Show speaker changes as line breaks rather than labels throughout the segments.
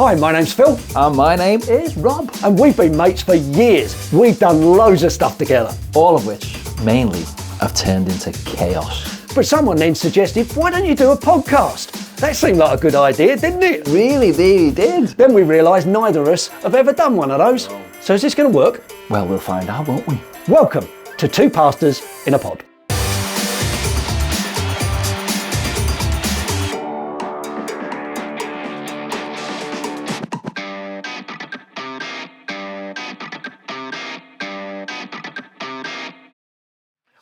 Hi, my name's Phil.
And my name is Rob.
And we've been mates for years. We've done loads of stuff together.
All of which, mainly, have turned into chaos.
But someone then suggested, why don't you do a podcast? That seemed like a good idea, didn't it?
Really did.
Then we realised neither of us have ever done one of those. So is this going to work?
Well, we'll find out, won't we?
Welcome to Two Pastors in a Pod.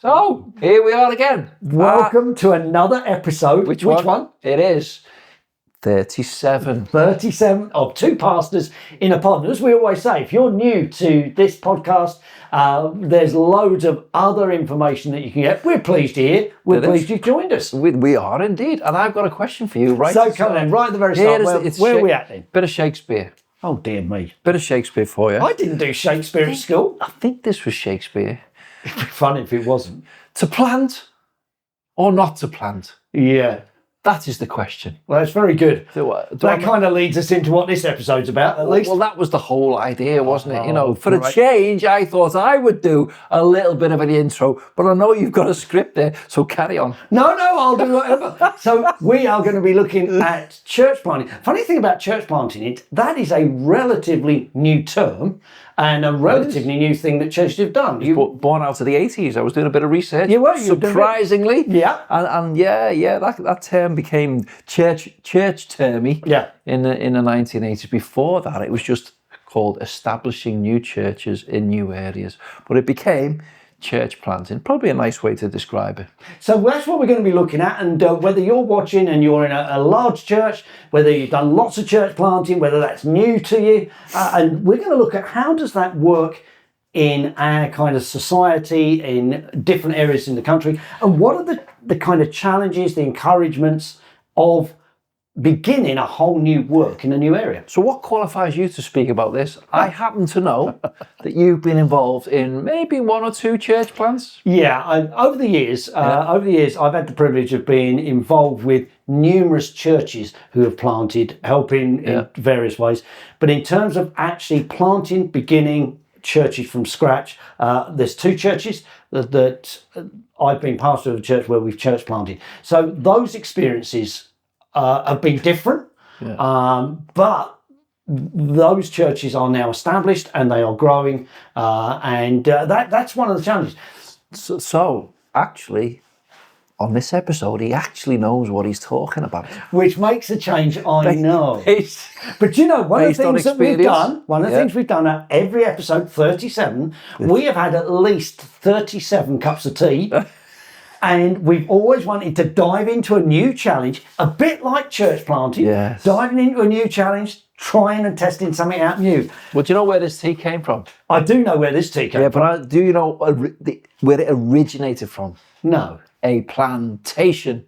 So, here we are again.
Welcome to another episode.
Which one? It is 37.
37 of Two Pastors in a Pod. And as we always say, if you're new to this podcast, there's loads of other information that you can get. We're pleased you're here. We're pleased you've joined us.
We are indeed. And I've got a question for you, right?
So come on, right at the very start, where are we at then?
Bit of Shakespeare.
Oh dear me.
Bit of Shakespeare for you.
I didn't do Shakespeare at school.
I think this was Shakespeare.
It'd be fun if it wasn't.
To plant or not to plant?
Yeah.
That is the question.
Well, that's very good.
That
kind of leads us into what this episode's about, at least.
Well, that was the whole idea, wasn't it? You know, for a change, I thought I would do a little bit of an intro, but I know you've got a script there, so carry on.
No, I'll do whatever. So we are going to be looking at church planting. Funny thing about church planting, that is a relatively new term and a relatively new thing that churches have done.
You were born out of the 80s. I was doing a bit of research.
You were?
Surprisingly.
Yeah.
And that term became church termy in the 1980s. Before that, it was just called establishing new churches in new areas. But it became church planting. Probably a nice way to describe it.
So that's what we're going to be looking at, and whether you're watching and you're in a large church, whether you've done lots of church planting, whether that's new to you, and we're going to look at how does that work in our kind of society, in different areas in the country, and what are the kind of challenges, the encouragements of beginning a whole new work in a new area.
So what qualifies you to speak about this? I happen to know that you've been involved in maybe one or two church plants.
Yeah, over the years, I've had the privilege of being involved with numerous churches who have planted, helping in various ways. But in terms of actually planting, beginning churches from scratch, there's two churches that I've been pastor of a church where we've church planted. So those experiences have been different, but those churches are now established and they are growing, and that's one of the challenges.
So actually, on this episode, he actually knows what he's talking about.
Which makes a change, I know. But you know, one of the things that we've done at every episode, 37, we have had at least 37 cups of tea. And we've always wanted to dive into a new challenge, a bit like church planting, diving into a new challenge, trying and testing something out new.
Well, do you know where this tea came from?
I do know where this tea came from.
Yeah, but do you know where it originated from?
No.
A plantation.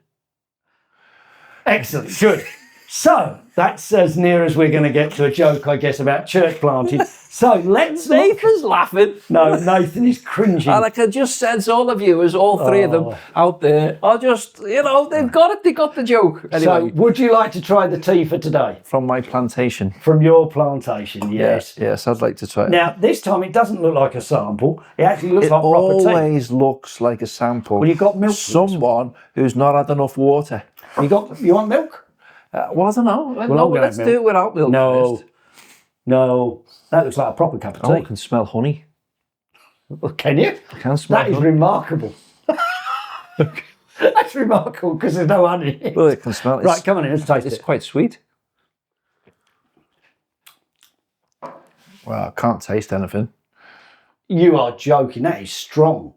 Excellent, good. So, that's as near as we're going to get to a joke, I guess, about church planting. So
Nathan's laughing.
No, Nathan is cringing.
And I can just sense all the viewers, all three of them out there, are just, they've got it, they got the joke. Anyway.
So, would you like to try the tea for today?
From my plantation.
From your plantation, yes.
Yes, I'd like to try it.
Now, this time it doesn't look like a sample. It actually looks like proper tea.
It always looks like a sample.
Well, you've got milk.
Someone who's not had enough water.
You want milk?
Well, I don't know. Let's do it without milk first.
No. That looks like a proper cup of tea.
Oh, I can smell honey.
Well, can you?
I can smell honey.
That is remarkable. That's remarkable because there's no honey.
Well, it can smell it.
Right, come on in, let's taste it.
It's quite sweet. Well, I can't taste anything.
You are joking. That is strong.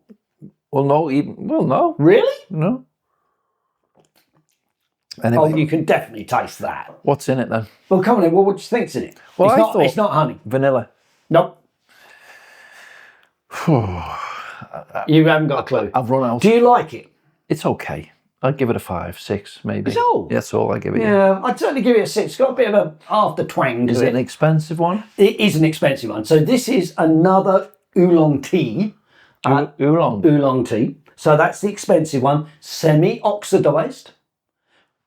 Well, no.
Really?
No. Anyway.
Oh, you can definitely taste that.
What's in it then?
Well, come on in. Well, what do you think's in it?
Well,
it's not honey.
Vanilla.
Nope. You haven't got a clue.
I've run out.
Do you like it?
It's okay. I'd give it a 5, 6, maybe.
It's all?
That's all I give it.
Yeah, I'd certainly give it a 6. It's got a bit of a after twang to it.
Is it an expensive one?
It is an expensive one. So this is another oolong tea.
Oolong?
Oolong tea. So that's the expensive one. Semi-oxidised.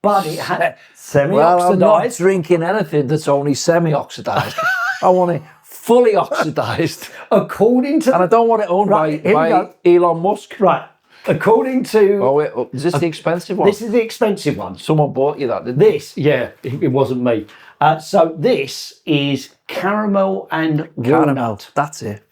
but it had
Well,
semi-oxidized.
I'm not drinking anything that's only semi-oxidized. I want it fully oxidized.
According to...
And I don't want it owned by Elon Musk.
Right. According to...
Oh, wait, is this the expensive one?
This is the expensive one.
Someone bought you that, didn't they?
This, yeah, it wasn't me. So this is caramel and walnut.
That's it.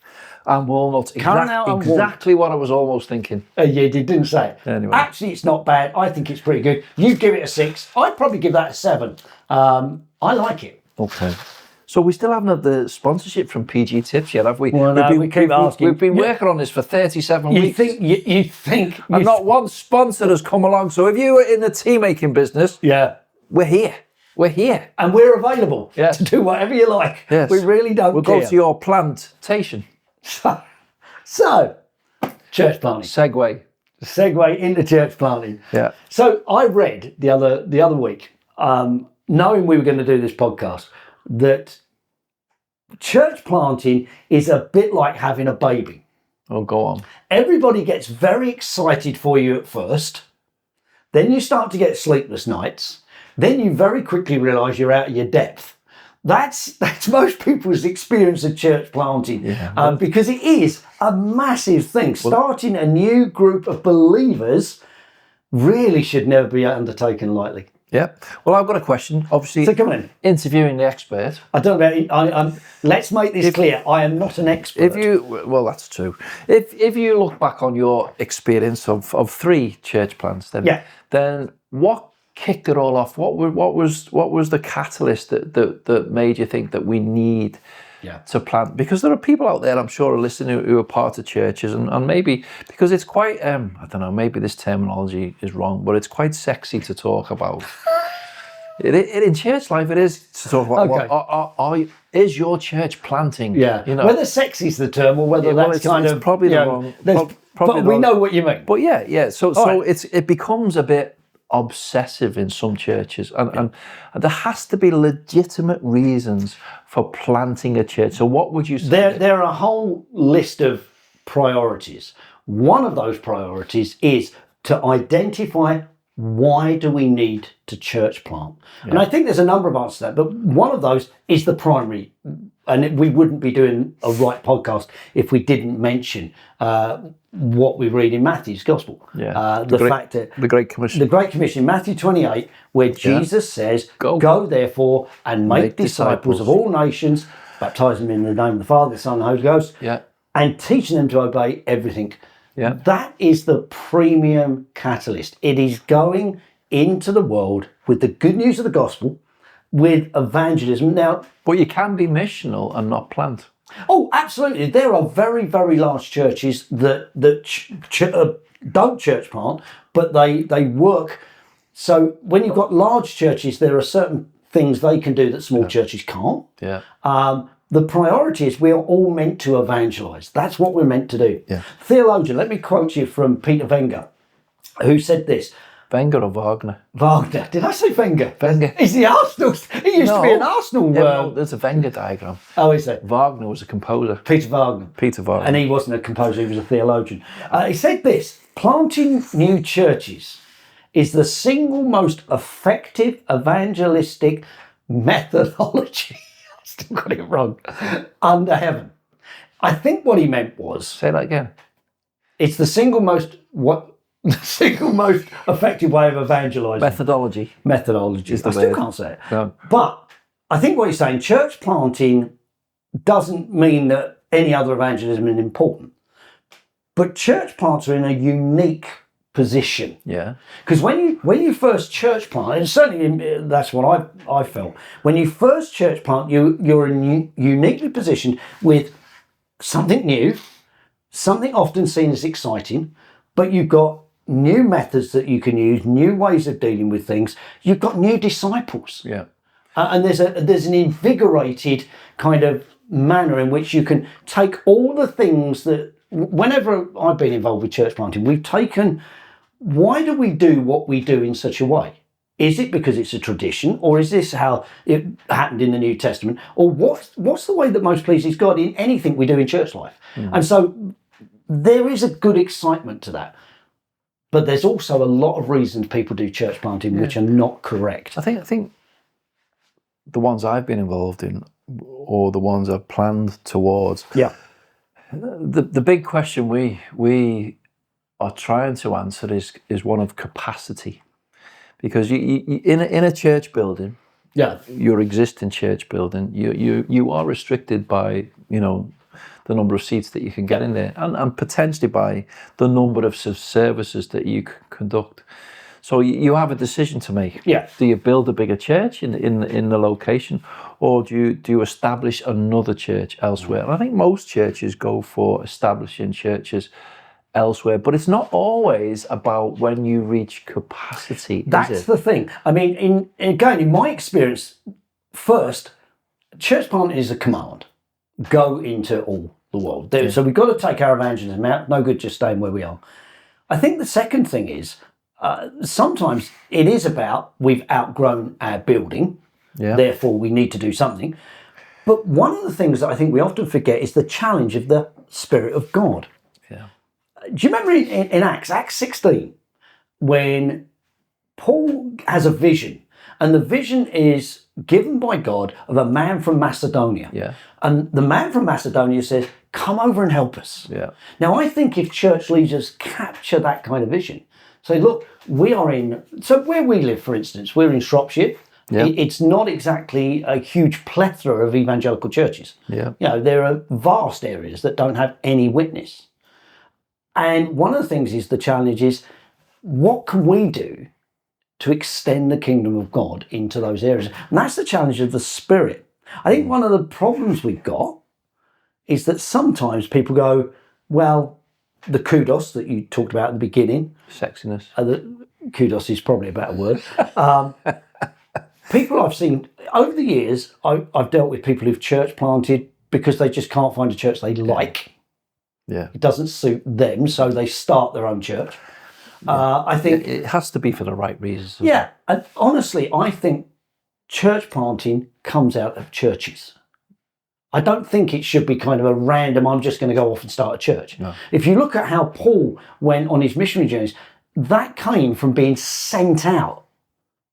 And walnut.
Caramel and
exactly what I was almost thinking.
Yeah, you didn't say it.
Anyway.
Actually, it's not bad. I think it's pretty good. You give it a 6. I'd probably give that a 7. I like it.
Okay. So we still haven't had the sponsorship from PG Tips yet, have we?
Well, no, we keep asking.
We've been working on this for 37 weeks.
You think...
And not one sponsor has come along. So if you were in the tea making business,
yeah,
we're here. We're here.
And we're available to do whatever you like.
Yes.
We really don't
We'll
care.
go to your plantation.
So, church planting. Segue into church planting.
Yeah.
So I read the other week, knowing we were going to do this podcast, that church planting is a bit like having a baby.
Oh, go on.
Everybody gets very excited for you at first. Then you start to get sleepless nights. Then you very quickly realise you're out of your depth. That's most people's experience of church planting, because it is a massive thing. Starting a new group of believers really should never be undertaken lightly.
Yeah. Well, I've got a question. Obviously,
so come on.
Interviewing the expert.
I don't know. Let's make this clear. I am not an expert.
Well, that's true. If you look back on your experience of 3 church plants, then what kicked it all off? What was the catalyst that made you think that we need to plant? Because there are people out there, I'm sure, are listening who are part of churches, and maybe because it's quite I don't know, maybe this terminology is wrong, but it's quite sexy to talk about. In church life, it is to talk about. Okay. Is your church planting?
Yeah, whether sexy is the term or whether that's it's
probably the wrong.
But we know what you mean.
But so it becomes a bit obsessive in some churches, and there has to be legitimate reasons for planting a church. So what would you say?
There are a whole list of priorities. One of those priorities is to identify why do we need to church plant. And I think there's a number of answers to that, but one of those is the primary, and we wouldn't be doing a right podcast if we didn't mention what we read in Matthew's Gospel.
The Great Commission.
The Great Commission, Matthew 28, where Jesus says, Go therefore and make disciples of all nations, baptize them in the name of the Father, the Son, and the Holy Ghost, and teaching them to obey everything. Yeah. That is the premium catalyst. It is going into the world with the good news of the gospel, with evangelism. Now,
but you can be missional and not plant.
Oh, absolutely. There are very, very large churches that don't church plant, but they work. So when you've got large churches, there are certain things they can do that small churches can't.
Yeah.
The priority is we are all meant to evangelise. That's what we're meant to do.
Yeah.
Theologian, let me quote you from Peter Wenger, who said this.
Wenger or Wagner?
Wagner. Did I say Wenger?
Wenger.
He's the Arsenal. He used to be an Arsenal.
There's a Wenger diagram.
Oh, is there?
Wagner was a composer.
Peter Wagner.
And
he wasn't a composer, he was a theologian. He said this: planting new churches is the single most effective evangelistic methodology. I still got it wrong. Under heaven. I think what he meant was.
Say that again.
It's the single most effective way of evangelising. Methodology.
Is the
I still
word.
Can't say it.
No.
But I think what he's saying, church planting doesn't mean that any other evangelism is important. But church plants are in a unique position.
Yeah.
Because when you first church plant, and certainly that's what I felt, when you first church plant, you're uniquely positioned with something new, something often seen as exciting, but you've got new methods that you can use, new ways of dealing with things. You've got new disciples.
Yeah.
And there's an invigorated kind of manner in which you can take all the things that, whenever I've been involved with church planting, we've taken, why do we do what we do in such a way? Is it because it's a tradition, or is this how it happened in the New Testament? Or what's the way that most pleases God in anything we do in church life? And so there is a good excitement to that. But there's also a lot of reasons people do church planting which are not correct.
I think the ones I've been involved in, or the ones I've planned towards.
Yeah.
The big question we are trying to answer is one of capacity, because you in a church building, your existing church building, you are restricted by the number of seats that you can get in there, and potentially by the number of services that you can conduct. So you have a decision to make.
Yeah.
Do you build a bigger church in the location, or do you establish another church elsewhere? And I think most churches go for establishing churches elsewhere, but it's not always about when you reach capacity.
That's the thing. I mean, in my experience, first, church planting is a command. Go into all the world. So we've got to take our evangelism out. No good just staying where we are. I think the second thing is, sometimes it is about we've outgrown our building, therefore we need to do something. But one of the things that I think we often forget is the challenge of the Spirit of God.
Yeah.
Do you remember in Acts 16, when Paul has a vision, and the vision is given by God of a man from Macedonia.
Yeah.
And the man from Macedonia says, come over and help us.
Yeah.
Now, I think if church leaders capture that kind of vision, say, look, we are so where we live, for instance, we're in Shropshire. Yeah. It's not exactly a huge plethora of evangelical churches.
Yeah.
There are vast areas that don't have any witness. And one of the things is the challenge is, what can we do to extend the kingdom of God into those areas? And that's the challenge of the Spirit. I think one of the problems we've got is that sometimes people go, well, the kudos that you talked about at the beginning.
Sexiness.
Kudos is probably a better word. People I've seen over the years, I've dealt with people who've church planted because they just can't find a church they like.
Yeah.
It doesn't suit them, so they start their own church. Yeah. I think
it has to be for the right reasons.
Yeah, and honestly, I think church planting comes out of churches. I don't think it should be kind of a random, I'm just going to go off and start a church.
No.
If you look at how Paul went on his missionary journeys, that came from being sent out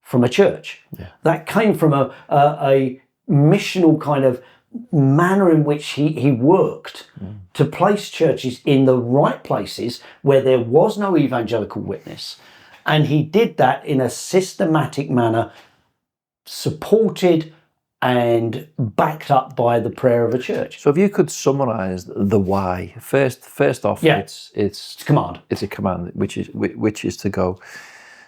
from a church.
Yeah.
That came from a missional kind of manner in which he worked to place churches in the right places where there was no evangelical witness. And he did that in a systematic manner, supported and backed up by the prayer of a church.
So if you could summarize the why, first off, it's
a command.
It's a command, which is to go.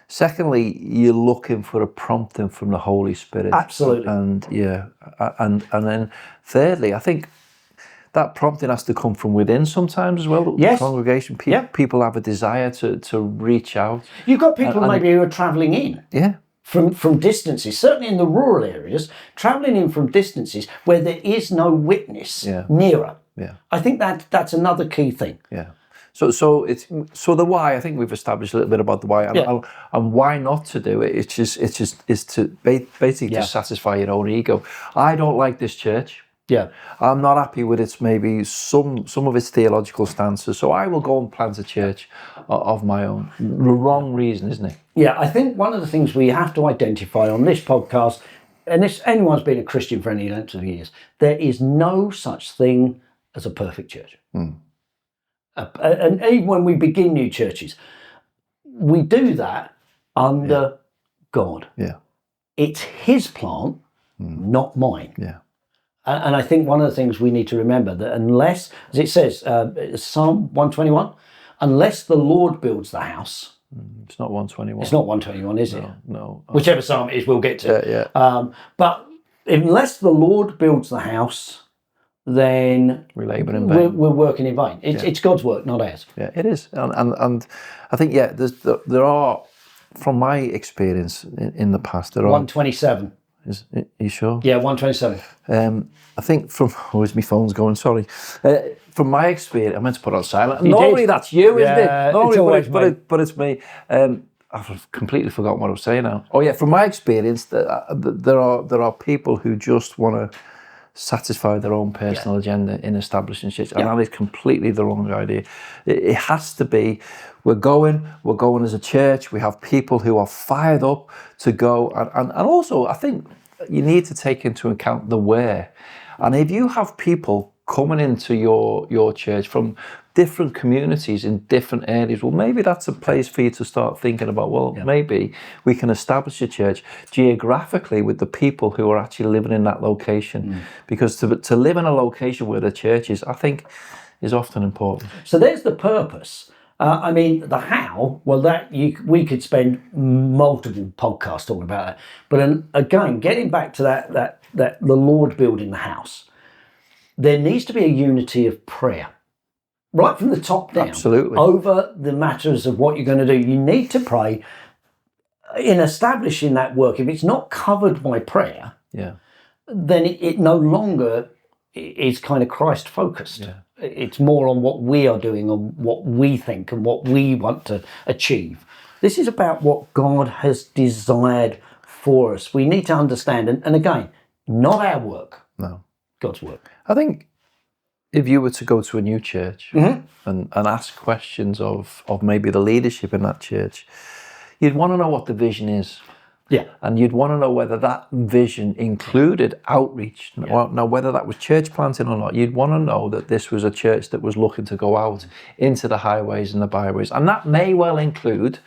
Secondly, you're looking for a prompting from the Holy Spirit.
Absolutely.
And and then thirdly, I think that prompting has to come from within sometimes as well.
Yes.
The congregation, people have a desire to reach out.
You've got people maybe who are travelling in.
Yeah.
From distances, certainly in the rural areas, travelling in from distances where there is no witness nearer.
Yeah.
I think that's another key thing.
Yeah. So the why, I think we've established a little bit about the why, and why not to do it. It's to basically just satisfy your own ego. I don't like this church.
Yeah,
I'm not happy with its maybe some of its theological stances. So I will go and plant a church of my own. The wrong reason, isn't it?
Yeah, I think one of the things we have to identify on this podcast, and if anyone's been a Christian for any length of years, there is no such thing as a perfect church. And even when we begin new churches, we do that under God.
Yeah.
It's his plant, not mine.
Yeah.
And I think one of the things we need to remember that unless, as it says, Psalm 121, unless the Lord builds the house.
It's not 121.
It's not 121, is it?
No.
Whichever psalm it is, we'll get to.
Yeah.
But unless the Lord builds the house, then
we're labouring in vain.
We're working in vain. It's God's work, not ours.
Yeah, it is. And I think, there are, from my experience in the past, there are...
127.
Are you sure?
Yeah, 127.
I think from... Where's my phone's going? Sorry. From my experience... I meant to put it on silent.
You
Normally
did.
That's you, isn't it? Normally,
it's always
but it's me. I've completely forgotten what I was saying now. Oh yeah, from my experience, there are people who just want to satisfy their own personal agenda in establishing church, and that is completely the wrong idea. It has to be, we're going as a church. We have people who are fired up to go, and also I think you need to take into account the where. And if you have people coming into your church from different communities in different areas, well, maybe that's a place for you to start thinking about, well, maybe we can establish a church geographically with the people who are actually living in that location. Because to live in a location where the church is, I think, is often important.
So there's the purpose. I mean, the how, well, we could spend multiple podcasts talking about that. But again, getting back to that the Lord building the house, there needs to be a unity of prayer, right from the top down.
Absolutely.
Over the matters of what you're going to do. You need to pray in establishing that work. If it's not covered by prayer, then it no longer is kind of Christ focused. Yeah. It's more on what we are doing, on what we think and what we want to achieve. This is about what God has desired for us. We need to understand, and again, not our work.
No.
God's work.
I think if you were to go to a new church and ask questions of maybe the leadership in that church, you'd want to know what the vision is.
Yeah.
And you'd want to know whether that vision included outreach. Now, whether that was church planting or not, you'd want to know that this was a church that was looking to go out into the highways and the byways. And that may well include,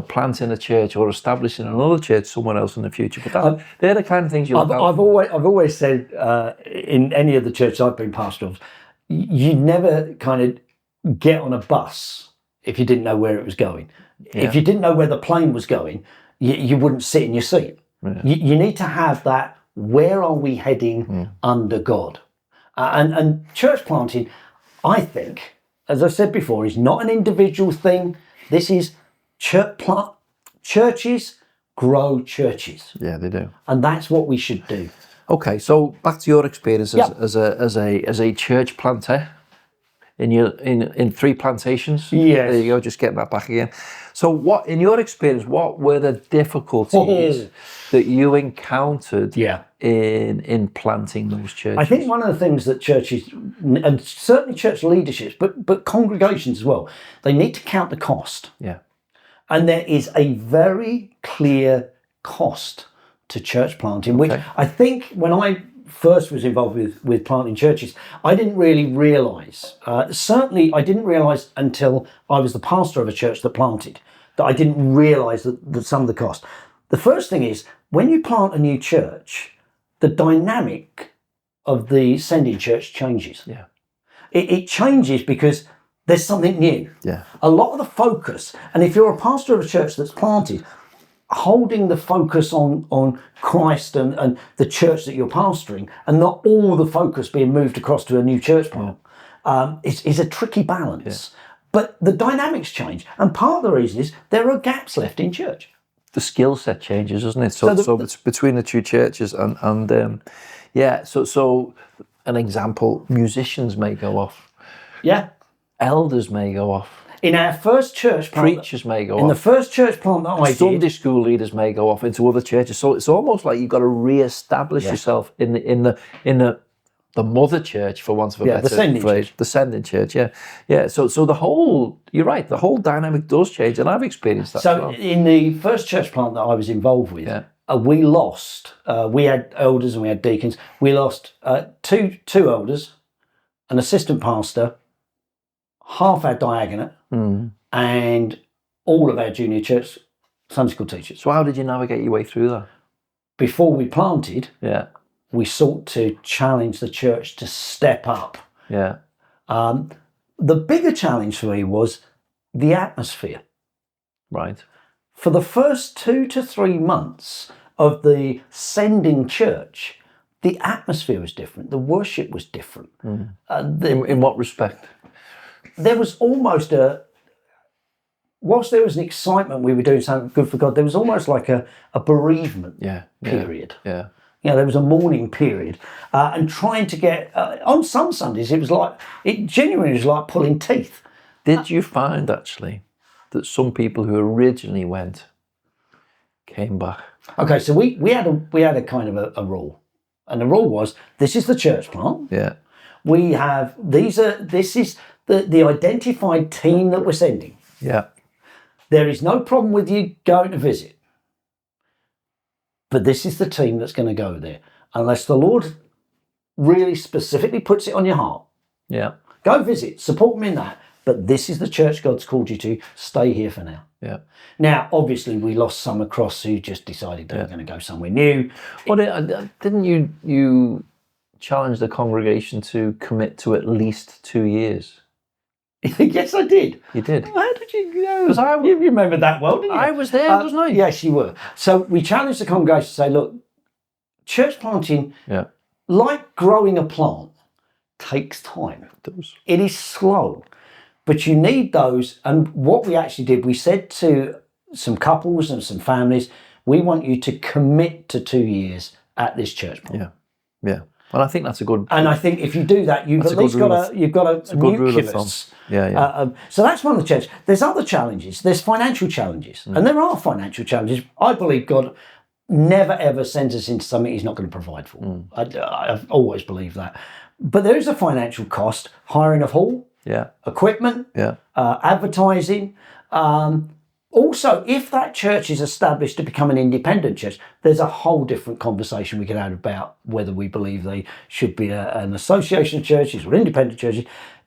planting a church or establishing another church somewhere else in the future. But they're the kind of things you look out for.
I've always said in any of the churches I've been pastor of, you'd never kind of get on a bus if you didn't know where it was going. Yeah. If you didn't know where the plane was going, you wouldn't sit in your seat. Yeah. You need to have that, where are we heading under God? And church planting, I think, as I said before, is not an individual thing. This is churches grow churches.
Yeah, they do.
And that's what we should do.
Okay, so back to your experience as a church planter in 3 plantations.
Yes.
There you go, just getting that back again. So what, in your experience, what were the difficulties that you encountered in planting those churches?
I think one of the things that churches, and certainly church leaderships, but congregations as well, they need to count the cost.
Yeah.
And there is a very clear cost to church planting, which I think when I first was involved with planting churches, I didn't really realise. Certainly, I didn't realise until I was the pastor of a church that planted, that I didn't realise that some of the cost. The first thing is, when you plant a new church, the dynamic of the sending church changes.
Yeah.
It changes because there's something new.
Yeah.
A lot of the focus, and if you're a pastor of a church that's planted, holding the focus on Christ and the church that you're pastoring, and not all the focus being moved across to a new church plant, is a tricky balance. Yeah. But the dynamics change, and part of the reason is there are gaps left in church.
The skill set changes, doesn't it? So it's between the two churches, and so an example: musicians may go off.
Yeah.
Elders may go off.
In our first church plant,
preachers may go off.
In the first church plant that I did,
Sunday school leaders may go off into other churches. So it's almost like you've got to re-establish yourself in the mother church, for want of a better phrase, the sending church. Yeah. So the whole, you're right, the whole dynamic does change, and I've experienced that.
So in the first church plant that I was involved with, we lost. We had elders and we had deacons. We lost two elders, an assistant pastor, half our diaconate, and all of our junior church Sunday school teachers.
So how did you navigate your way through that?
Before we planted, we sought to challenge the church to step up.
Yeah.
The bigger challenge for me was the atmosphere.
Right.
For the first 2 to 3 months of the sending church, the atmosphere was different. The worship was different.
In what respect?
There was almost whilst there was an excitement we were doing something good for God, there was almost like a bereavement period.
Yeah.
There was a mourning period. And trying to get, on some Sundays, it genuinely was like pulling teeth.
Did you find, actually, that some people who originally went came back?
Okay, so we had a kind of a rule. And the rule was, this is the church plant.
Yeah.
This is the identified team that we're sending.
Yeah.
There is no problem with you going to visit. But this is the team that's going to go there. Unless the Lord really specifically puts it on your heart.
Yeah.
Go visit, support them in that. But this is the church God's called you to. Stay here for now.
Yeah.
Now, obviously, we lost some across who just decided they were going to go somewhere new.
Well, didn't you challenge the congregation to commit to at least 2 years?
Yes, I did.
You did?
How did you know? Because you remember that well, didn't you?
I was there, wasn't I?
Yes, you were. So we challenged the congregation to say, look, church planting, like growing a plant, takes time.
It does.
It is slow. But you need those. And what we actually did, we said to some couples and some families, we want you to commit to 2 years at this church plant.
Yeah. Yeah. Well, I think that's a good.
And I think if you do that, you've at least got a nucleus.
Yeah.
So that's one of the challenges. There's other challenges. There's financial challenges, and there are financial challenges. I believe God never ever sends us into something He's not going to provide for. I've always believed that. But there is a financial cost: hiring a hall, equipment, advertising. Also, if that church is established to become an independent church, there's a whole different conversation we could have about whether we believe they should be an association of churches or independent churches.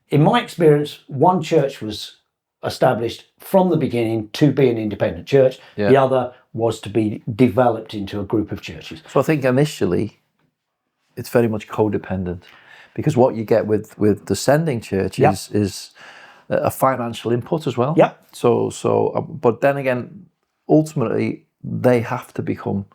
In my experience, one church was established from the beginning to be an independent church. The other was to be developed into a group of churches.
So I think initially, it's very much codependent, because what you get with the sending church is a financial input as well.
Yeah.
So, but then again, ultimately they have to become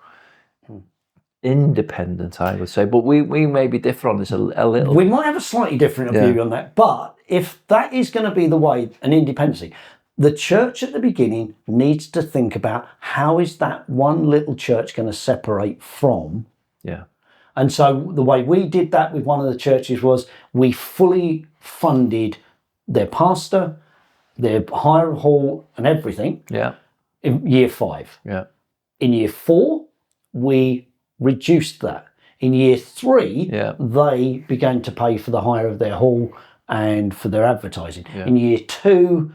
independent, I would say. But we may be different on this a little.
We might have a slightly different view on that. But if that is going to be the way, an independency, the church at the beginning needs to think about how is that one little church going to separate from.
Yeah.
And so the way we did that with one of the churches was we fully funded their pastor, their hire hall and everything in year 5.
Yeah.
In year 4, we reduced that. In year 3, they began to pay for the hire of their hall and for their advertising. Yeah. In year 2,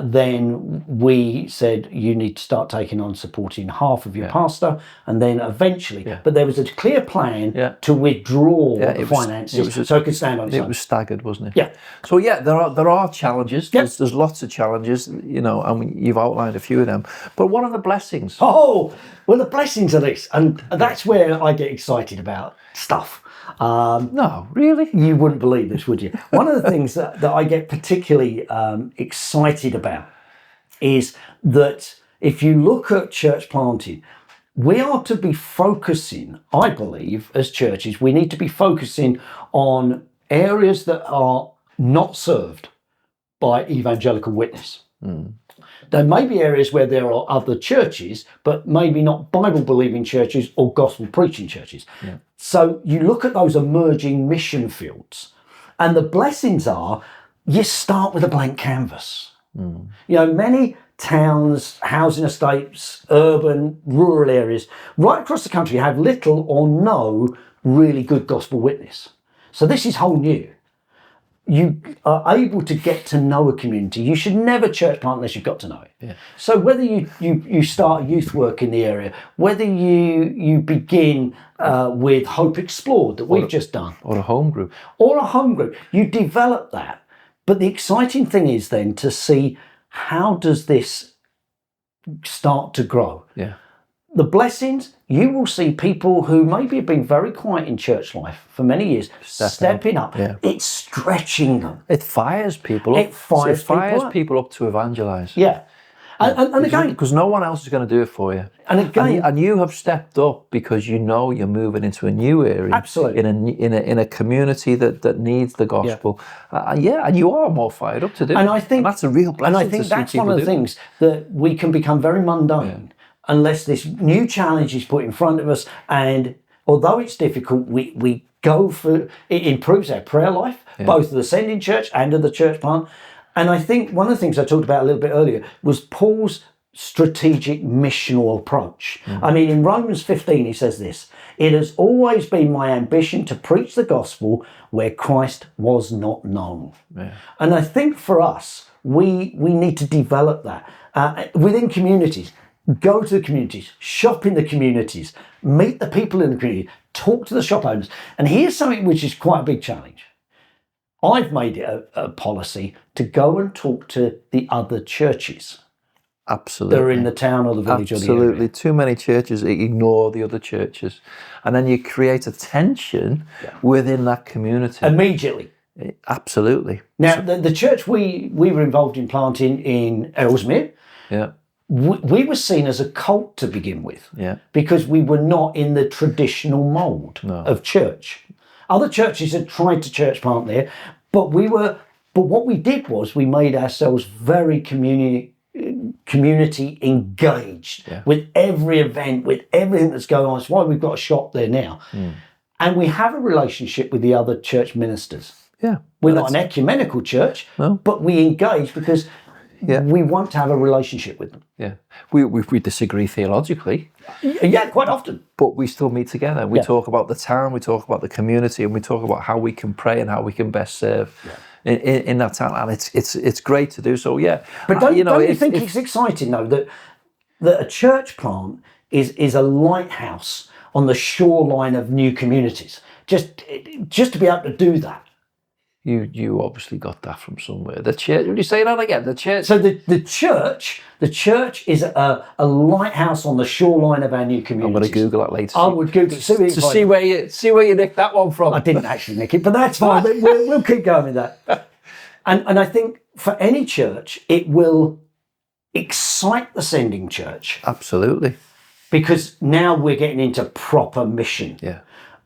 then we said you need to start taking on supporting half of your pastor, and then eventually, but there was a clear plan to withdraw the finances so it could stand on its own.
It was staggered, wasn't it?
Yeah.
So there are challenges. There's lots of challenges, and you've outlined a few of them. But what are the blessings?
Oh, well, the blessings of this, and that's where I get excited about stuff.
No, really?
You wouldn't believe this, would you? One of the things that I get particularly excited about is that if you look at church planting, we are to be focusing, I believe, as churches, we need to be focusing on areas that are not served by evangelical witness. There may be areas where there are other churches, but maybe not Bible-believing churches or gospel-preaching churches. Yeah. So you look at those emerging mission fields, and the blessings are you start with a blank canvas. Many towns, housing estates, urban, rural areas, right across the country have little or no really good gospel witness. So this is whole new. You are able to get to know a community. You should never church plant unless you've got to know it. Yeah. So whether you start youth work in the area, whether you begin with Hope Explored that we've just done.
Or a home group.
You develop that. But the exciting thing is then to see how does this start to grow.
Yeah.
The blessings, you will see people who maybe have been very quiet in church life for many years, stepping up. Yeah. It's stretching them.
It fires people up. It fires people up to evangelize.
Yeah. And again,
because no one else is going to do it for you.
And again,
and you have stepped up because you know you're moving into a new area.
Absolutely.
In a community that needs the gospel. Yeah. And you are more fired up to do it. And that's a real blessing.
And I think that's one of the things that we can become very mundane unless this new challenge is put in front of us. And although it's difficult, we go for it. Improves our prayer life, both of the sending church and of the church plant. And I think one of the things I talked about a little bit earlier was Paul's strategic missional approach. I mean, in Romans 15, he says this: "It has always been my ambition to preach the gospel where Christ was not known."
Yeah.
And I think for us, we need to develop that within communities. Go to the communities, shop in the communities, meet the people in the community, talk to the shop owners. And here's something which is quite a big challenge. I've made it a policy to go and talk to the other churches.
Absolutely.
That are in the town or the village.
Absolutely.
Or the area.
Too many churches ignore the other churches. And then you create a tension within that community.
Immediately.
Absolutely.
Now, the church we were involved in planting in Ellesmere,
yeah,
we were seen as a cult to begin with, because we were not in the traditional mould of church. Other churches had tried to church plant there, but what we did was we made ourselves very community engaged with every event, with everything that's going on. That's why we've got a shop there now. And we have a relationship with the other church ministers.
Yeah.
We're not an ecumenical church, but we engage because we want to have a relationship with them.
Yeah. We disagree theologically.
Yeah, quite often.
But we still meet together. We talk about the town, we talk about the community, and we talk about how we can pray and how we can best serve in that town. And it's great to do so,
But don't you think it's exciting, though, that a church plant is a lighthouse on the shoreline of new communities? Just to be able to do that.
You obviously got that from somewhere. The church. Would you say that again? The church.
So the church is a lighthouse on the shoreline of our new communities.
I'm going to Google that later.
I would Google it
to see where you nicked that one from.
I didn't actually nick it, but that's fine. we'll keep going with that. And I think for any church, it will excite the sending church.
Absolutely.
Because now we're getting into proper mission.
Yeah.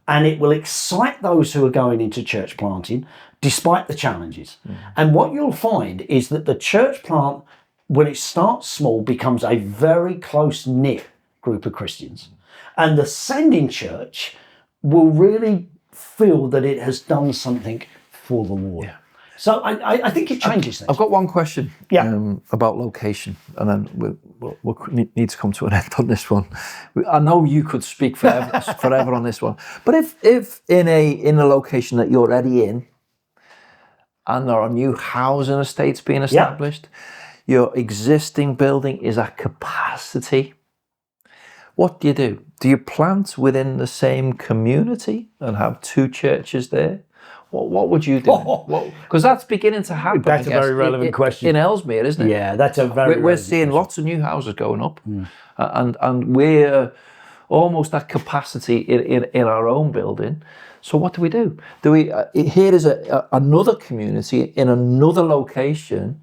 And it will excite those who are going into church planting, despite the challenges. And what you'll find is that the church plant, when it starts small, becomes a very close-knit group of Christians. And the sending church will really feel that it has done something for the Lord. Yeah. So I think it changes things.
I've got one question about location, and then we'll need to come to an end on this one. I know you could speak forever on this one, but if in a location that you're already in, and there are new housing estates being established, your existing building is at capacity, what do? Do you plant within the same community and have two churches there? What would you do? Because that's beginning to happen.
That's a very relevant question.
In Ellesmere, isn't it?
Yeah, that's a very
We're seeing lots of new houses going up. And we're almost at capacity in our own building. So what do? Here is another community in another location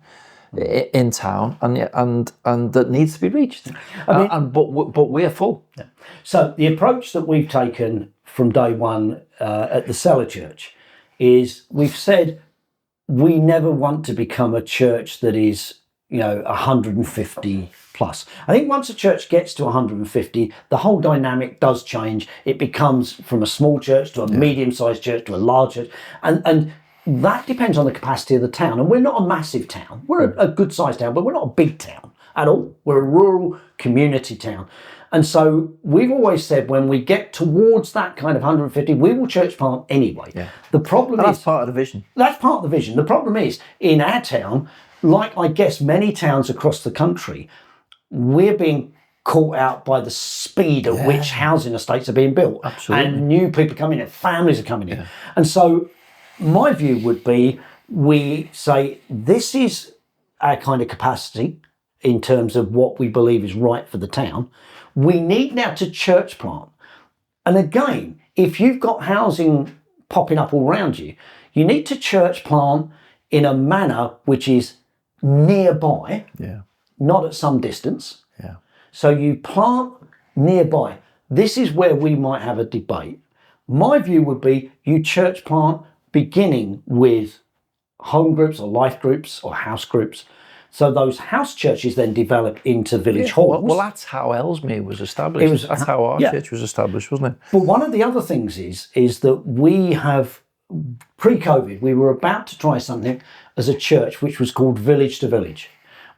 in town, and that needs to be reached. But we're full.
Yeah. So the approach that we've taken from day one at the Cellar Church is we've said we never want to become a church that is 150 plus. I think once a church gets to 150, the whole dynamic does change. It becomes from a small church to a medium-sized church to a large church, and that depends on the capacity of the town. And we're not a massive town. We're a good-sized town, but we're not a big town at all. We're a rural community town. And so we've always said when we get towards that kind of 150, we will church plant anyway.
Yeah.
The problem is...
That's part of the vision.
That's part of the vision. The problem is, in our town, like I guess many towns across the country, we're being caught out by the speed at which housing estates are being built.
Absolutely.
And new people coming in, families are coming in. And so my view would be, we say, this is our kind of capacity in terms of what we believe is right for the town. We need now to church plant. And again, if you've got housing popping up all around you, you need to church plant in a manner which is nearby, not at some distance.
Yeah.
So you plant nearby. This is where we might have a debate. My view would be you church plant beginning with home groups or life groups or house groups. So those house churches then develop into village halls.
Well, that's how Ellesmere was established. That's how our church was established, wasn't it?
But one of the other things is that we have, pre-COVID, we were about to try something as a church which was called Village to Village,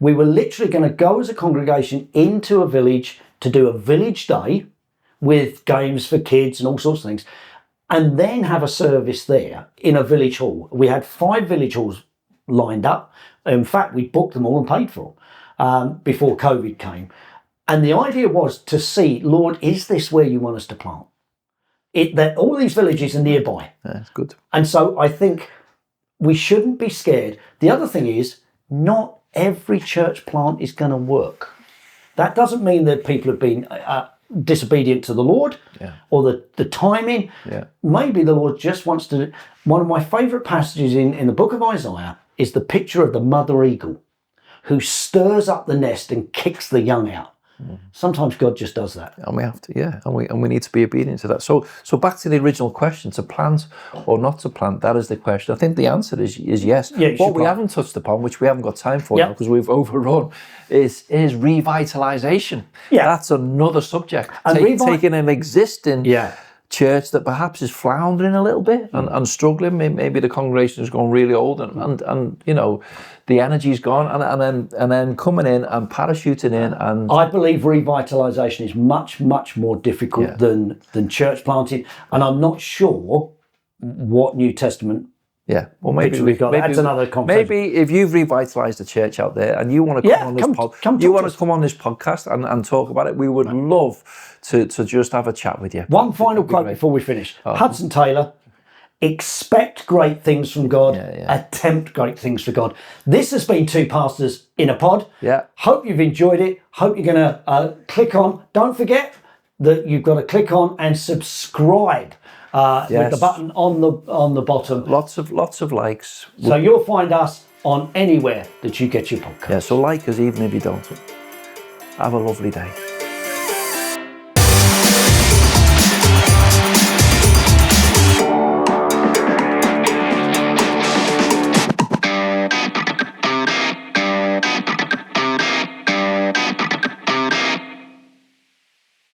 We were literally going to go as a congregation into a village to do a village day with games for kids and all sorts of things, and then have a service there in a village hall. We had 5 village halls lined up. In fact, we booked them all and paid for them before COVID came. And the idea was to see, Lord, is this where you want us to plant? That all these villages are nearby.
That's good.
And so I think we shouldn't be scared. The other thing is, not every church plant is going to work. That doesn't mean that people have been disobedient to the Lord or the timing.
Yeah.
Maybe the Lord just wants to. One of my favourite passages in the book of Isaiah is the picture of the mother eagle who stirs up the nest and kicks the young out. Sometimes God just does that,
and we have to, and we need to be obedient to that. So back to the original question: to plant or not to plant? That is the question. I think the answer is yes. What we haven't touched upon, which we haven't got time for now because we've overrun, is revitalization. Yeah, that's another subject. And taking an existing church that perhaps is floundering a little bit and struggling. Maybe the congregation has gone really old and you know, the energy's gone, and then coming in and parachuting in. And
I believe revitalization is much more difficult than church planting, and I'm not sure what New Testament.
Yeah, well, maybe we've got.
That's another conversation.
Maybe if you've revitalised the church out there and you want to come on this podcast and talk about it, we would love to just have a chat with you.
One final quote before we finish. Hudson Taylor: expect great things from God, attempt great things for God. This has been Two Pastors in a Pod.
Yeah.
Hope you've enjoyed it. Hope you're going to click on. Don't forget that you've got to click on and subscribe. With the button on the bottom.
Lots of likes.
So you'll find us on anywhere that you get your podcast.
Yeah, so like us even if you don't. Have a lovely day.